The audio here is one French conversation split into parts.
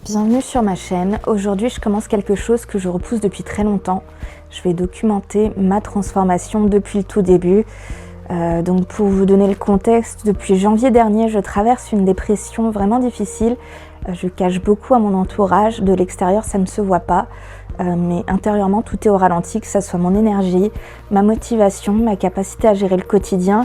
Bienvenue sur ma chaîne. Aujourd'hui, je commence quelque chose que je repousse depuis très longtemps. Je vais documenter ma transformation depuis le tout début. Donc pour vous donner le contexte, depuis janvier dernier, je traverse une dépression vraiment difficile. Je cache beaucoup à mon entourage. De l'extérieur, ça ne se voit pas. Mais intérieurement, tout est au ralenti, que ce soit mon énergie, ma motivation, ma capacité à gérer le quotidien.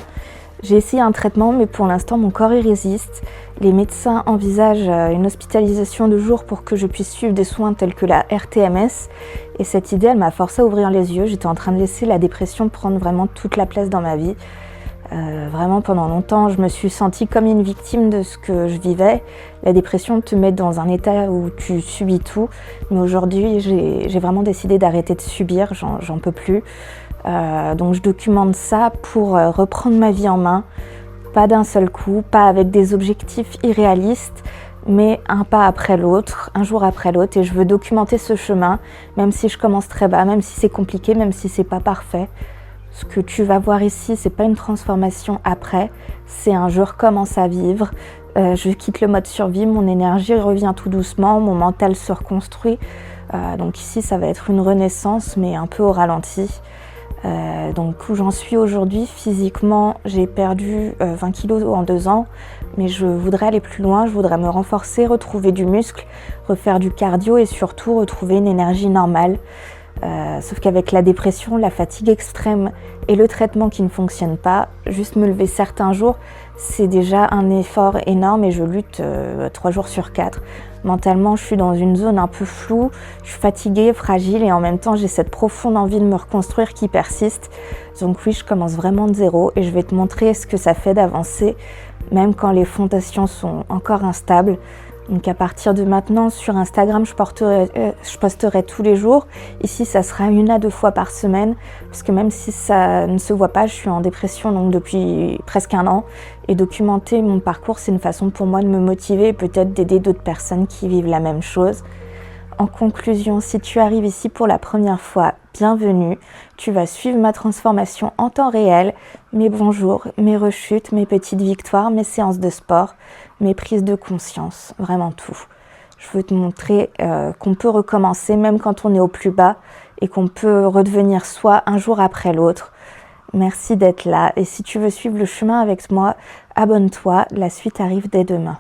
J'ai essayé un traitement, mais pour l'instant, mon corps y résiste. Les médecins envisagent une hospitalisation de jour pour que je puisse suivre des soins tels que la RTMS. Et cette idée, elle m'a forcé à ouvrir les yeux. J'étais en train de laisser la dépression prendre vraiment toute la place dans ma vie. Vraiment, pendant longtemps, je me suis sentie comme une victime de ce que je vivais. La dépression te met dans un état où tu subis tout. Mais aujourd'hui, j'ai vraiment décidé d'arrêter de subir. J'en peux plus. Donc je documente ça pour reprendre ma vie en main, pas d'un seul coup, pas avec des objectifs irréalistes, mais un pas après l'autre, un jour après l'autre, et je veux documenter ce chemin, même si je commence très bas, même si c'est compliqué, même si c'est pas parfait. Ce que tu vas voir ici, c'est pas une transformation après, c'est un je recommence à vivre, je quitte le mode survie, mon énergie revient tout doucement, mon mental se reconstruit. Donc ici, ça va être une renaissance, mais un peu au ralenti. Donc où j'en suis aujourd'hui, physiquement j'ai perdu 20 kilos en 2 ans, mais je voudrais aller plus loin, je voudrais me renforcer, retrouver du muscle, refaire du cardio et surtout retrouver une énergie normale. Sauf qu'avec la dépression, la fatigue extrême et le traitement qui ne fonctionne pas, juste me lever certains jours, c'est déjà un effort énorme et je lutte 3 jours sur 4. Mentalement, je suis dans une zone un peu floue, je suis fatiguée, fragile et en même temps, j'ai cette profonde envie de me reconstruire qui persiste. Donc oui, je commence vraiment de zéro et je vais te montrer ce que ça fait d'avancer, même quand les fondations sont encore instables. Donc à partir de maintenant, sur Instagram, je posterai tous les jours. Ici, ça sera 1 à 2 fois par semaine, parce que même si ça ne se voit pas, je suis en dépression donc depuis presque 1 an. Et documenter mon parcours, c'est une façon pour moi de me motiver et peut-être d'aider d'autres personnes qui vivent la même chose. En conclusion, si tu arrives ici pour la première fois, bienvenue. Tu vas suivre ma transformation en temps réel, mes bons jours, mes rechutes, mes petites victoires, mes séances de sport, mes prises de conscience, vraiment tout. Je veux te montrer qu'on peut recommencer même quand on est au plus bas et qu'on peut redevenir soi un jour après l'autre. Merci d'être là et si tu veux suivre le chemin avec moi, abonne-toi, la suite arrive dès demain.